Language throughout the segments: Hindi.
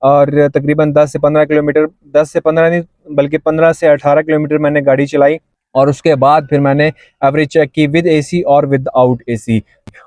और तकरीबन 10 से 15 नहीं बल्कि 15 से 18 किलोमीटर मैंने गाड़ी चलाई। और उसके बाद फिर मैंने एवरेज चेक की विद एसी और विदाउट एसी।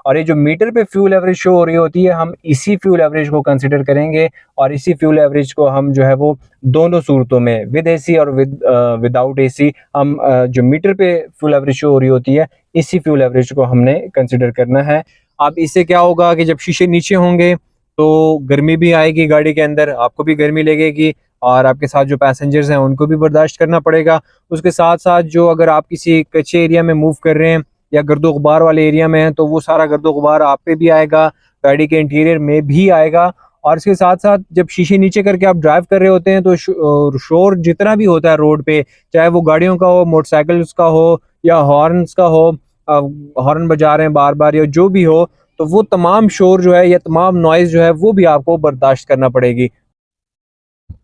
और ये जो मीटर पे फ्यूल एवरेज शो हो रही होती है, हम इसी फ्यूल एवरेज को कंसिडर करेंगे। और इसी फ्यूल एवरेज को हम जो है वो दोनों सूरतों में विद एसी और विदाउट एसी हम जो मीटर पे फ्यूल एवरेज शो हो रही होती है, इसी फ्यूल एवरेज को हमने कंसिडर करना है। अब इससे क्या होगा कि जब शीशे नीचे होंगे तो गर्मी भी आएगी गाड़ी के अंदर, आपको भी गर्मी लगेगी और आपके साथ जो पैसेंजर्स हैं उनको भी बर्दाश्त करना पड़ेगा। उसके साथ साथ जो अगर आप किसी कच्चे एरिया में मूव कर रहे हैं या गर्दो गुबार वाले एरिया में हैं तो वो सारा गर्दो गुबार आप पे भी आएगा, गाड़ी के इंटीरियर में भी आएगा। और इसके साथ साथ जब शीशे नीचे करके आप ड्राइव कर रहे होते हैं तो शोर जितना भी होता है रोड पे, चाहे वो गाड़ियों का हो, मोटरसाइकिल्स का हो या हॉर्न्स का हो, हॉर्न बजा रहे हैं बार बार या जो भी हो, तो वो तमाम शोर जो है या तमाम नॉइज़ जो है वो भी आपको बर्दाश्त करना पड़ेगी।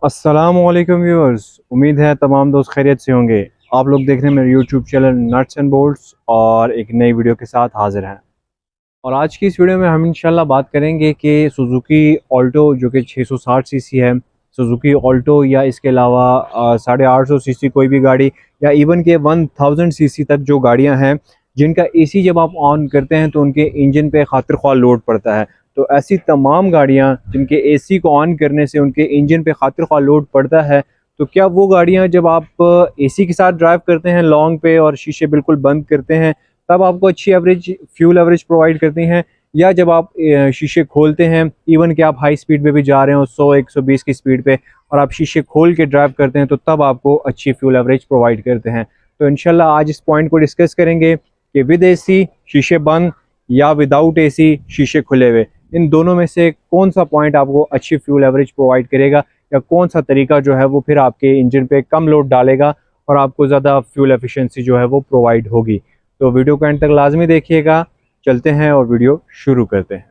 अस्सलामुअलैकुम व्यूअर्स, उम्मीद है तमाम दोस्त खैरियत से होंगे। आप लोग देख रहे हैं मेरे YouTube channel nuts and bolts और एक नई वीडियो के साथ हाजिर हैं। और आज की इस वीडियो में हम इंशाल्लाह बात करेंगे कि सुजुकी ऑल्टो जो कि 660 सीसी है, सुजुकी ऑल्टो या इसके अलावा 850 सीसी कोई भी गाड़ी या इवन के 1000 सीसी तक जो गाड़ियां हैं जिनका एसी जब आप ऑन करते हैं तो उनके इंजन पे खातिर ख्वाह लोड पड़ता है। तो ऐसी तमाम गाड़ियां जिनके एसी को ऑन करने से उनके इंजन पे खातिर ख्वाह लोड पड़ता है, तो क्या वो गाड़ियां जब आप एसी के साथ ड्राइव करते हैं लॉन्ग पे और शीशे बिल्कुल बंद करते हैं तब आपको अच्छी एवरेज फ्यूल एवरेज प्रोवाइड करती हैं, या जब आप शीशे खोलते हैं इवन कि आप हाई स्पीड पे भी जा रहे हो 100-120 की स्पीड पे और आप शीशे खोल के ड्राइव करते हैं तो तब आपको अच्छी फ्यूल एवरेज प्रोवाइड करते हैं। तो इंशाल्लाह आज इस पॉइंट को डिस्कस करेंगे कि विद एसी शीशे बंद या विदाउट एसी शीशे खुले हुए, इन दोनों में से कौन सा पॉइंट आपको अच्छी फ्यूल एवरेज प्रोवाइड करेगा या कौन सा तरीका जो है वो फिर आपके इंजन पे कम लोड डालेगा और आपको ज़्यादा फ्यूल एफिशिएंसी जो है वो प्रोवाइड होगी। तो वीडियो को एंड तक लाजमी देखिएगा। चलते हैं और वीडियो शुरू करते हैं।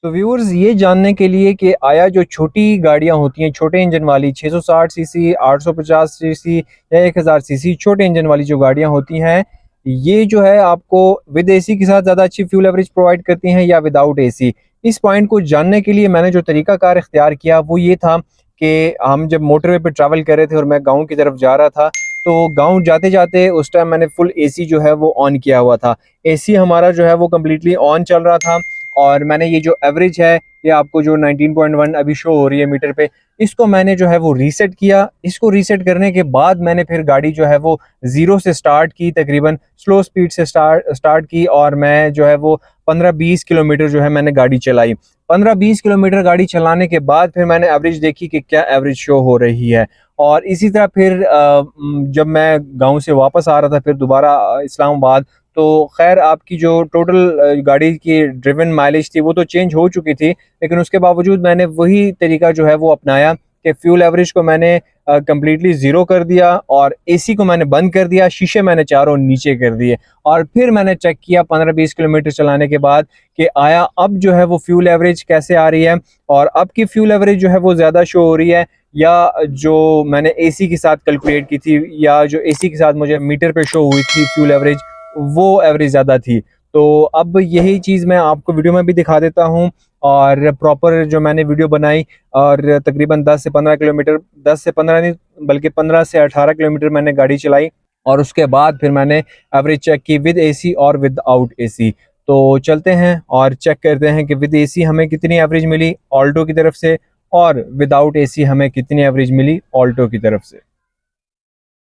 तो व्यूअर्स, ये जानने के लिए कि आया जो छोटी गाड़ियां होती हैं छोटे इंजन वाली 660 सीसी, 850 सीसी या 1000 सीसी छोटे इंजन वाली जो गाड़ियां होती हैं, ये जो है आपको विद एसी के साथ ज़्यादा अच्छी फ्यूल एवरेज प्रोवाइड करती हैं या विदाउट एसी। इस पॉइंट को जानने के लिए मैंने जो तरीकाकार इख्तियार किया वो ये था कि हम जब मोटरवे पे ट्रैवल कर रहे थे और मैं गाँव की तरफ जा रहा था, तो गाँव जाते जाते उस टाइम मैंने फुल एसी जो है वो ऑन किया हुआ था। एसी हमारा जो है वो कम्प्लीटली ऑन चल रहा था और मैंने ये जो एवरेज है, ये आपको जो 19.1 अभी शो हो रही है मीटर पे, इसको मैंने जो है वो रीसेट किया। इसको रीसेट करने के बाद मैंने फिर गाड़ी जो है वो ज़ीरो से स्टार्ट की, तकरीबन स्लो स्पीड से स्टार्ट की और मैं जो है वो 15-20 किलोमीटर जो है मैंने गाड़ी चलाई। 15-20 किलोमीटर गाड़ी चलाने के बाद फिर मैंने एवरेज देखी कि क्या एवरेज शो हो रही है। और इसी तरह फिर जब मैं गाँव से वापस आ रहा था फिर दोबारा इस्लामाबाद, तो खैर आपकी जो टोटल गाड़ी की ड्रिवन माइलेज थी वो तो चेंज हो चुकी थी, लेकिन उसके बावजूद मैंने वही तरीका जो है वो अपनाया कि फ्यूल एवरेज को मैंने कम्प्लीटली ज़ीरो कर दिया और एसी को मैंने बंद कर दिया, शीशे मैंने चारों नीचे कर दिए और फिर मैंने चेक किया 15-20 किलोमीटर चलाने के बाद कि आया अब जो है वो फ्यूल एवरेज कैसे आ रही है और अब की फ्यूल एवरेज जो है वो ज़्यादा शो हो रही है या जो मैंने एसी के साथ कैलकुलेट की थी या जो एसी के साथ मुझे मीटर पे शो हुई थी फ्यूल एवरेज, वो एवरेज ज़्यादा थी। तो अब यही चीज़ मैं आपको वीडियो में भी दिखा देता हूँ और प्रॉपर जो मैंने वीडियो बनाई और तकरीबन 10 से 15 किलोमीटर, 10 से 15 नहीं बल्कि 15 से 18 किलोमीटर मैंने गाड़ी चलाई और उसके बाद फिर मैंने एवरेज चेक की विद एसी और विदाउट एसी। तो चलते हैं और चेक करते हैं कि विद एसी हमें कितनी एवरेज मिली ऑल्टो की तरफ से और विदाउट एसी हमें कितनी एवरेज मिली ऑल्टो की तरफ से।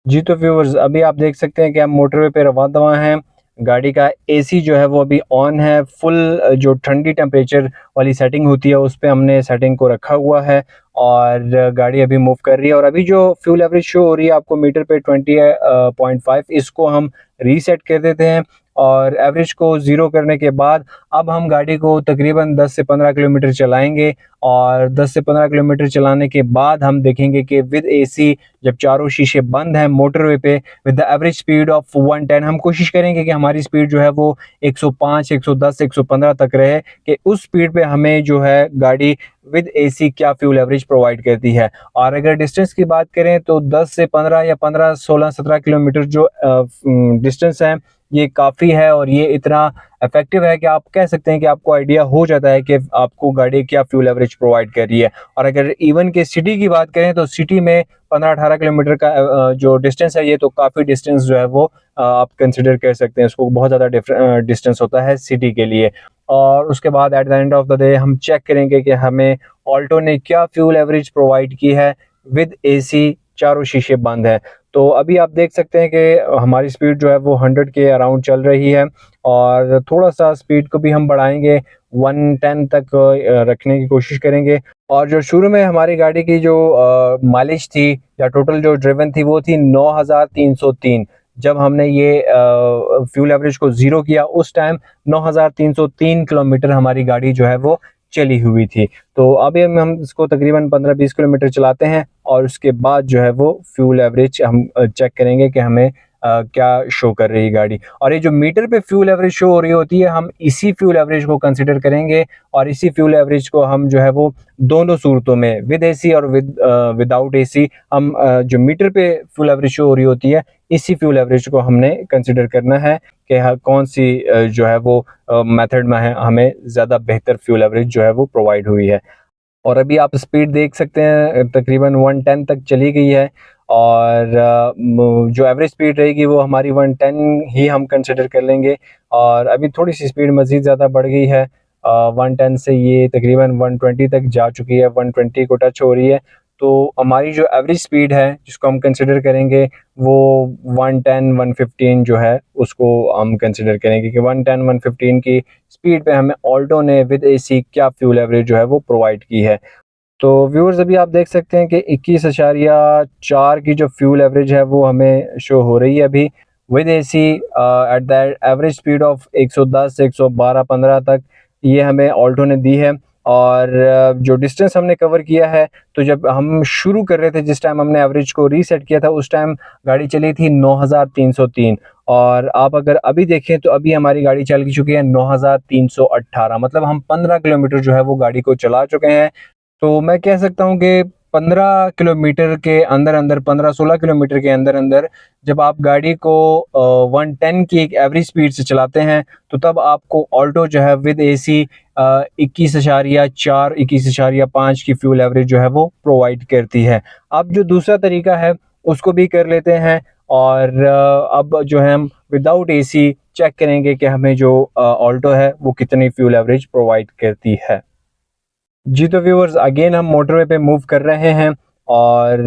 जी तो व्यूअर्स, अभी आप देख सकते हैं कि हम मोटरवे पे रवां दवा हैं। गाड़ी का एसी जो है वो अभी ऑन है, फुल जो ठंडी टेम्परेचर वाली सेटिंग होती है उस पे हमने सेटिंग को रखा हुआ है और गाड़ी अभी मूव कर रही है। और अभी जो फ्यूल एवरेज शो हो रही है आपको मीटर पे 20.5, इसको हम रीसेट कर देते हैं और एवरेज को ज़ीरो करने के बाद अब हम गाड़ी को तकरीबन 10 से 15 किलोमीटर चलाएंगे और 10 से 15 किलोमीटर चलाने के बाद हम देखेंगे कि विद एसी जब चारों शीशे बंद हैं मोटरवे पे with the average speed of 110, हम कोशिश करेंगे कि हमारी स्पीड जो है वो 105, 110, 115 तक रहे कि उस स्पीड पे हमें जो है गाड़ी विद एसी क्या फ्यूल एवरेज प्रोवाइड करती है। और अगर डिस्टेंस की बात करें तो 10 से 15 या 15, 16, 17 किलोमीटर जो डिस्टेंस है ये काफ़ी है और ये इतना इफेक्टिव है कि आप कह सकते हैं कि आपको आइडिया हो जाता है कि आपको गाड़ी क्या फ्यूल एवरेज प्रोवाइड कर रही है। और अगर इवन के सिटी की बात करें तो सिटी में 15-18 किलोमीटर का जो डिस्टेंस है, ये तो काफ़ी डिस्टेंस जो है वो आप कंसिडर कर सकते हैं, इसको बहुत ज़्यादा डिस्टेंस होता है सिटी के लिए। और उसके बाद at the end of the day हम चेक करेंगे कि हमें ऑल्टो ने क्या फ्यूल एवरेज प्रोवाइड की है विद एसी, चारों शीशे बंद हैं। तो अभी आप देख सकते हैं कि हमारी स्पीड जो है वो 100 के अराउंड चल रही है और थोड़ा सा स्पीड को भी हम बढ़ाएंगे, 110 तक रखने की कोशिश करेंगे। और जो शुरू में हमारी गाड़ी की जो माइलेज थी या टोटल जो ड्रिवन थी वो थी 9303। जब हमने ये फ्यूल एवरेज को ज़ीरो किया उस टाइम 9303 किलोमीटर हमारी गाड़ी जो है वो चली हुई थी। तो अभी हम इसको तकरीबन 15-20 किलोमीटर चलाते हैं और उसके बाद जो है वो फ्यूल एवरेज हम चेक करेंगे कि हमें क्या शो कर रही है गाड़ी। और ये जो मीटर पे फ्यूल एवरेज शो हो रही होती है, हम इसी फ्यूल एवरेज को कंसिडर करेंगे और इसी फ्यूल एवरेज को हम जो है वो दोनों सूरतों में विद एसी और विदाउट एसी हम जो मीटर पे फ्यूल एवरेज शो हो रही होती है, इसी फ्यूल एवरेज को हमने कंसिडर करना है कि कौन सी जो है वो मेथड में है हमें ज़्यादा बेहतर फ्यूल एवरेज जो है वो प्रोवाइड हुई है। और अभी आप स्पीड देख सकते हैं तकरीबन 110 तक चली गई है और जो एवरेज स्पीड रहेगी वो हमारी 110 ही हम कंसिडर कर लेंगे। और अभी थोड़ी सी स्पीड मज़ीद ज़्यादा बढ़ गई है, 110 से ये तकरीबन 120 तक जा चुकी है, 120 को टच हो रही है। तो हमारी जो एवरेज स्पीड है जिसको हम कंसिडर करेंगे वो 110 115 जो है उसको हम कंसिडर करेंगे कि 110 115 की स्पीड पे हमें ऑल्टो ने विद एसी क्या फ्यूल एवरेज जो है वो प्रोवाइड की है। तो व्यूअर्स अभी आप देख सकते हैं कि 21.4 की जो फ्यूल एवरेज है वो हमें शो हो रही है अभी with AC at the average speed of 110 112 15 तक ये हमें ऑल्टो ने दी है। और जो डिस्टेंस हमने कवर किया है, तो जब हम शुरू कर रहे थे जिस टाइम हमने एवरेज को रीसेट किया था उस टाइम गाड़ी चली थी 9303 और आप अगर अभी देखें तो अभी हमारी गाड़ी चल चुकी है 9318, मतलब हम 15 किलोमीटर जो है वो गाड़ी को चला चुके हैं। तो मैं कह सकता हूँ कि 15 किलोमीटर के अंदर-अंदर, 15-16 किलोमीटर के अंदर-अंदर जब आप गाड़ी को 110 की एक एवरेज स्पीड से चलाते हैं, तो तब आपको ऑल्टो जो है विद एसी 21.4, 21.5 की फ्यूल एवरेज जो है वो प्रोवाइड करती है। अब जो दूसरा तरीका है, उसको भी कर लेते हैं और अब जो है हम विदाउट एसी चेक करेंगे कि हमें जो ऑल्टो है, वो कितनी फ्यूल एवरेज प्रोवाइड करती है। जी, तो व्यूअर्स अगेन हम मोटरवे पे मूव कर रहे हैं और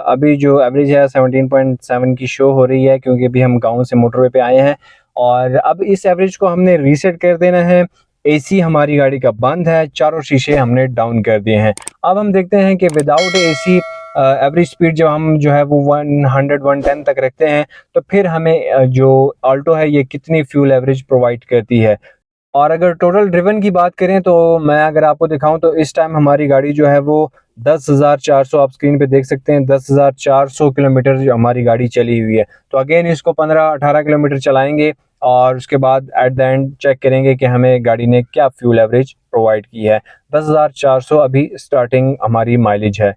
अभी जो एवरेज है 17.7 की शो हो रही है क्योंकि अभी हम गाँव से मोटरवे पे आए हैं और अब इस एवरेज को हमने रीसेट कर देना है। एसी हमारी गाड़ी का बंद है, चारों शीशे हमने डाउन कर दिए हैं। अब हम देखते हैं कि विदाउट एसी एवरेज स्पीड जब हम जो है वो 100-110 तक रखते हैं, तो फिर हमें जो ऑल्टो है ये कितनी फ्यूल एवरेज प्रोवाइड करती है। और अगर टोटल ड्रिवन की बात करें तो मैं अगर आपको दिखाऊं तो इस टाइम हमारी गाड़ी जो है वो 10,400, आप स्क्रीन पे देख सकते हैं 10,400 किलोमीटर जो हमारी गाड़ी चली हुई है। तो अगेन इसको 15-18 किलोमीटर चलाएंगे और उसके बाद एट द एंड चेक करेंगे कि हमें गाड़ी ने क्या फ्यूल एवरेज प्रोवाइड की है। 10,400 अभी स्टार्टिंग हमारी माइलेज है।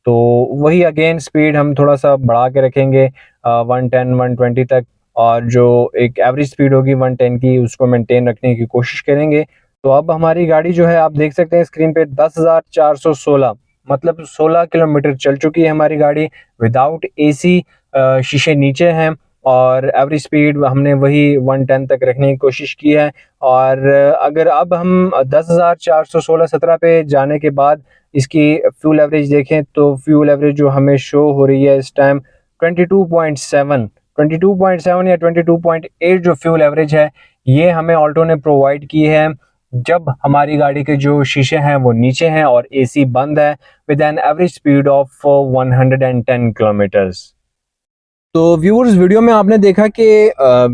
तो वही अगेन स्पीड हम थोड़ा सा बढ़ा के रखेंगे 110 120 तक और जो एक एवरेज स्पीड होगी 110 की उसको मेंटेन रखने की कोशिश करेंगे। तो अब हमारी गाड़ी जो है आप देख सकते हैं स्क्रीन पे 10,416, मतलब 16 किलोमीटर चल चुकी है हमारी गाड़ी विदाउट एसी। शीशे नीचे हैं और एवरेज स्पीड हमने वही 110 तक रखने की कोशिश की है। और अगर अब हम 10,416-17 पे जाने के बाद इसकी फ्यूल एवरेज देखें तो फ्यूल एवरेज जो हमें शो हो रही है इस टाइम 22.7, 22.7 या 22.8 जो फ्यूल एवरेज है ये हमें ऑल्टो ने प्रोवाइड की है जब हमारी गाड़ी के जो शीशे हैं वो नीचे हैं और एसी बंद है with an average speed of 110 kilometres. तो व्यूअर्स वीडियो में आपने देखा कि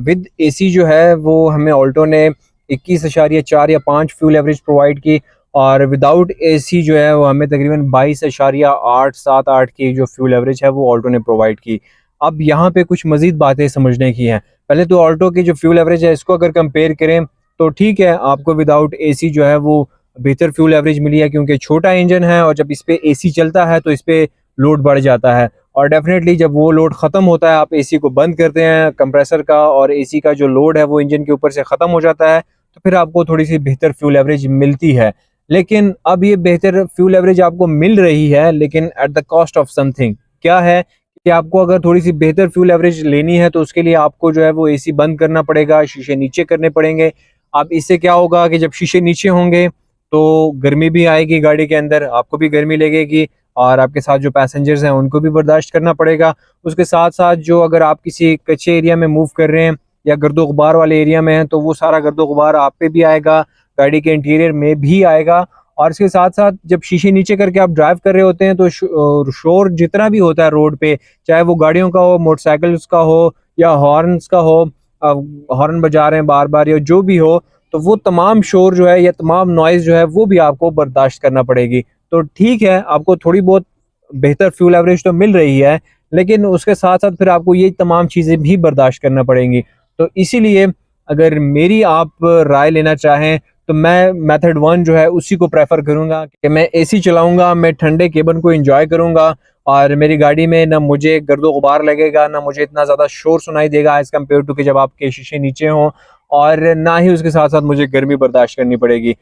विद एसी जो है वो हमें ऑल्टो ने 21.4 या 5 फ्यूल एवरेज प्रोवाइड की और विदाउट एसी जो है वो हमें तकरीबन 22.878 की जो फ्यूल एवरेज है वो ऑल्टो ने प्रोवाइड की। अब यहाँ पे कुछ मज़ीद बातें समझने की हैं। पहले तो ऑल्टो की जो फ्यूल एवरेज है इसको अगर कंपेयर करें तो ठीक है, आपको विदाउट एसी जो है वो बेहतर फ्यूल एवरेज मिली है क्योंकि छोटा इंजन है और जब इस पर एसी चलता है तो इस पर लोड बढ़ जाता है। और डेफिनेटली जब वो लोड ख़त्म होता है, आप एसी को बंद करते हैं कंप्रेसर का, और एसी का जो लोड है वो इंजन के ऊपर से ख़त्म हो जाता है, तो फिर आपको थोड़ी सी बेहतर फ्यूल एवरेज मिलती है। लेकिन अब ये बेहतर फ्यूल एवरेज आपको मिल रही है, लेकिन at the cost of something. क्या है कि आपको अगर थोड़ी सी बेहतर फ्यूल एवरेज लेनी है तो उसके लिए आपको जो है वो एसी बंद करना पड़ेगा, शीशे नीचे करने पड़ेंगे। अब इससे क्या होगा कि जब शीशे नीचे होंगे तो गर्मी भी आएगी गाड़ी के अंदर, आपको भी गर्मी लगेगी, और आपके साथ जो पैसेंजर्स हैं उनको भी बर्दाश्त करना पड़ेगा। उसके साथ साथ जो अगर आप किसी कच्चे एरिया में मूव कर रहे हैं या गर्दो गुबार वाले एरिया में हैं, तो वो सारा गर्दो गुबार आप पे भी आएगा, गाड़ी के इंटीरियर में भी आएगा। और इसके साथ साथ जब शीशे नीचे करके आप ड्राइव कर रहे होते हैं तो शोर जितना भी होता है रोड पे, चाहे वो गाड़ियों का हो, मोटरसाइकिल्स का हो, या हॉर्न्स का हो, हॉर्न बजा रहे हैं बार बार या जो भी हो, तो वो तमाम शोर जो है या तमाम नॉइज़ जो है वो भी आपको बर्दाश्त करना पड़ेगी। तो ठीक है, आपको थोड़ी बहुत बेहतर फ्यूल एवरेज तो मिल रही है, लेकिन उसके साथ-साथ फिर आपको ये तमाम चीज़ें भी बर्दाश्त करना पड़ेंगी। तो इसीलिए अगर मेरी आप राय लेना चाहें, तो मैं मेथड 1 जो है उसी को प्रेफ़र करूँगा कि मैं एसी चलाऊँगा, मैं ठंडे केबिन को एन्जॉय करूँगा, और मेरी गाड़ी में ना मुझे गर्दो-गुबार लगेगा, ना मुझे इतना ज़्यादा शोर सुनाई देगा एज़ कम्पेयर टू कि जब आपके शीशे नीचे हों, और ना ही उसके साथ-साथ मुझे गर्मी बर्दाश्त करनी पड़ेगी।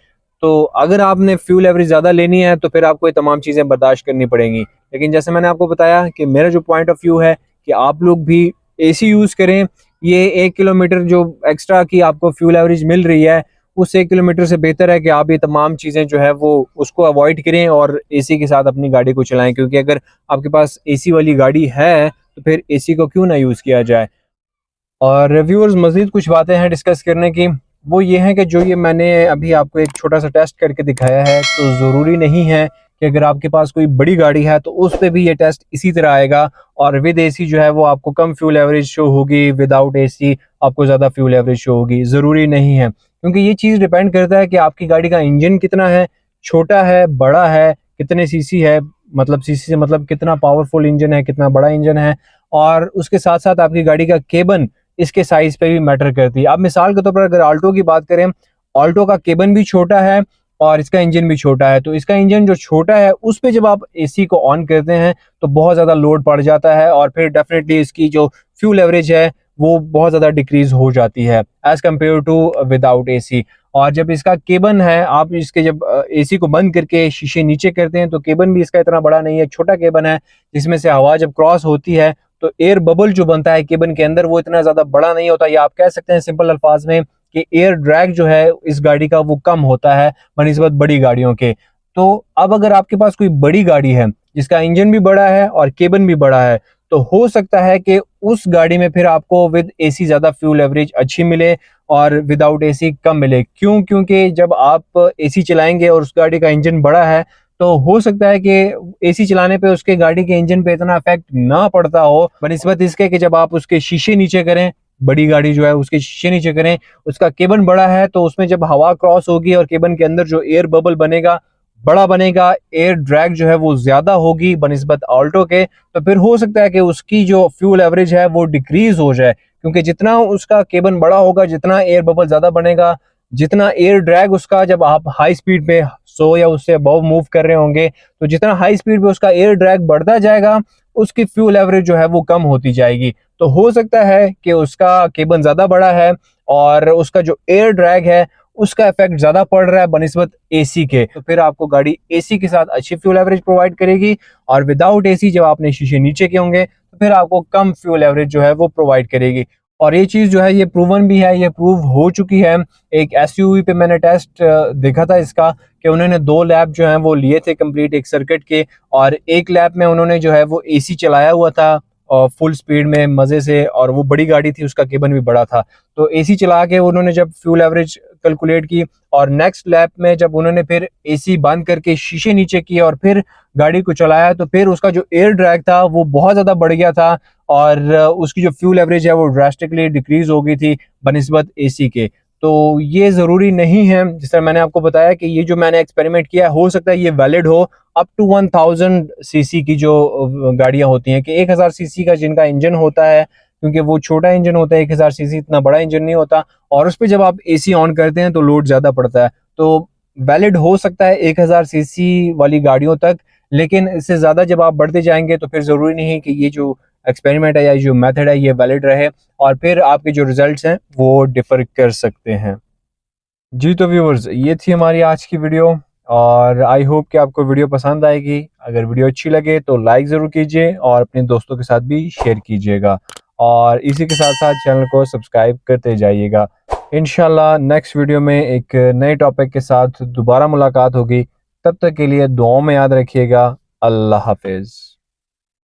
तो अगर आपने फ्यूल एवरेज ज़्यादा लेनी है तो फिर आपको ये तमाम चीज़ें बर्दाश्त करनी पड़ेंगी। लेकिन जैसे मैंने आपको बताया कि मेरा जो पॉइंट ऑफ व्यू है कि आप लोग भी एसी यूज़ करें। ये 1 किलोमीटर जो एक्स्ट्रा की आपको फ्यूल एवरेज मिल रही है, उस 1 किलोमीटर से बेहतर है कि आप ये तमाम चीज़ें जो है वो उसको अवॉइड करें और एसी के साथ अपनी गाड़ी को चलाएँ, क्योंकि अगर आपके पास एसी वाली गाड़ी है, तो फिर एसी को क्यों ना यूज़ किया जाए। और व्यूअर्स, मज़ीद कुछ बातें हैं डिस्कस करने की, वो ये हैं कि जो ये मैंने अभी आपको एक छोटा-सा टेस्ट करके दिखाया है, तो ज़रूरी नहीं है कि अगर आपके पास कोई बड़ी गाड़ी है, तो उस पे भी ये टेस्ट इसी तरह आएगा, और विद एसी जो है वो आपको कम फ्यूल एवरेज शो होगी, विदाउट एसी आपको ज़्यादा फ्यूल एवरेज शो होगी। ज़रूरी नहीं है, क्योंकि ये चीज़ डिपेंड करता है कि आपकी गाड़ी का इंजन कितना है, छोटा है, बड़ा है, कितने सीसी है, मतलब सीसी से मतलब कितना पावरफुल इंजन है, कितना बड़ा इंजन है, और उसके साथ-साथ आपकी गाड़ी का केबिन इसके साइज़ पे भी मैटर करती है। अब मिसाल के तौर पर अगर ऑल्टो की बात करें, ऑल्टो का केबिन भी छोटा है और इसका इंजन भी छोटा है। तो इसका इंजन जो छोटा है, उस पे जब आप एसी को ऑन करते हैं, तो बहुत ज़्यादा लोड पड़ जाता है, और फिर डेफ़िनेटली इसकी जो फ्यूल एवरेज है, वो बहुत ज़्यादा डिक्रीज़ हो जाती है, as compared to without AC. और जब इसका केबिन है, आप इसके जब एसी को बंद करके शीशे नीचे करते हैं, तो केबिन भी इसका इतना बड़ा नहीं है, छोटा केबिन है, जिसमें से हवा जब क्रॉस होती है, तो एयर बबल जो बनता है केबिन के अंदर, वो इतना ज़्यादा बड़ा नहीं होता, या आप कह सकते हैं सिंपल अल्फाज में कि एयर ड्रैग जो है इस गाड़ी का वो कम होता है बनिस्बत बड़ी गाड़ियों के। तो अब अगर आपके पास कोई बड़ी गाड़ी है जिसका इंजन भी बड़ा है और केबिन भी बड़ा है, तो हो सकता है कि उस गाड़ी में फिर आपको विद एसी ज़्यादा फ्यूल एवरेज अच्छी मिले और विदाउट एसी कम मिले। क्यों? क्योंकि जब आप एसी चलाएंगे और उस गाड़ी का इंजन बड़ा है, तो हो सकता है कि एसी चलाने पे उसके गाड़ी के इंजन पे इतना इफेक्ट ना पड़ता हो, बनिस्बत इसके कि जब आप उसके शीशे नीचे करें, बड़ी गाड़ी जो है उसके शीशे नीचे करें, उसका केबिन बड़ा है, तो उसमें जब हवा क्रॉस होगी और केबिन के अंदर जो एयर बबल बनेगा, बड़ा बनेगा, एयर ड्रैग जो है वो ज़्यादा होगी बनिस्बत ऑल्टो के, तो फिर हो सकता है कि उसकी जो फ्यूल एवरेज है वो डिक्रीज़ हो जाए। क्योंकि जितना उसका केबिन बड़ा होगा, जितना एयर बबल ज़्यादा बनेगा, जितना एयर ड्रैग उसका, जब आप हाई स्पीड पे 100 या उससे अबव मूव कर रहे होंगे, तो जितना हाई स्पीड पे उसका एयर ड्रैग बढ़ता जाएगा, उसकी फ्यूल एवरेज जो है वो कम होती जाएगी। तो हो सकता है कि उसका केबिन ज़्यादा बड़ा है और उसका जो एयर ड्रैग है, उसका इफेक्ट ज़्यादा पड़ रहा है बनिस्बत एसी के, तो फिर आपको गाड़ी एसी के साथ अच्छी फ्यूल एवरेज प्रोवाइड करेगी, और विदाउट एसी जब आपने शीशे नीचे किए होंगे, तो फिर आपको कम फ्यूल एवरेज जो है वो प्रोवाइड करेगी। और ये चीज़ जो है ये प्रूवन भी है, ये प्रूव हो चुकी है। एक एसयूवी पे मैंने टेस्ट देखा था इसका, कि उन्होंने 2 लैप जो हैं वो लिए थे कंप्लीट एक सर्किट के, और एक लैप में उन्होंने जो है वो एसी चलाया हुआ था और फुल स्पीड में मज़े से, और वो बड़ी गाड़ी थी, उसका केबिन भी बड़ा था। तो एसी चला के उन्होंने जब फ्यूल एवरेज कैलकुलेट की, और नेक्स्ट लैप में जब उन्होंने फिर एसी बंद करके शीशे नीचे किए और फिर गाड़ी को चलाया, तो फिर उसका जो एयर ड्रैग था वो बहुत ज़्यादा बढ़ गया था, और उसकी जो फ्यूल एवरेज है वो ड्रास्टिकली डिक्रीज़ हो गई थी बनिस्बत एसी के। तो ये ज़रूरी नहीं है, जिस तरह मैंने आपको बताया कि ये जो मैंने एक्सपेरिमेंट किया है, हो सकता है ये वैलिड हो अप टू 1000 सीसी की जो गाड़ियाँ होती हैं, कि 1000 सीसी का जिनका इंजन होता है, क्योंकि वो छोटा इंजन होता है 1000 सीसी, इतना बड़ा इंजन नहीं होता, और उस पे जब आप एसी ऑन करते हैं तो लोड ज़्यादा पड़ता है। तो वैलिड हो सकता है 1000 सीसी वाली गाड़ियों तक, लेकिन इससे ज़्यादा जब आप बढ़ते जाएंगे तो फिर ज़रूरी नहीं है कि ये जो एक्सपेरिमेंट है या जो मेथड है ये वैलिड रहे, और फिर आपके जो रिजल्ट्स हैं वो डिफ़र कर सकते हैं। जी तो व्यूअर्स, ये थी हमारी आज की वीडियो, और आई होप कि आपको वीडियो पसंद आएगी। अगर वीडियो अच्छी लगे तो लाइक ज़रूर कीजिए और अपने दोस्तों के साथ भी शेयर कीजिएगा, और इसी के साथ साथ चैनल को सब्सक्राइब करते जाइएगा। इंशाल्लाह नेक्स्ट वीडियो में एक नए टॉपिक के साथ दोबारा मुलाकात होगी। तब तक के लिए दुआओं में याद रखिएगा। अल्लाह हाफिज़।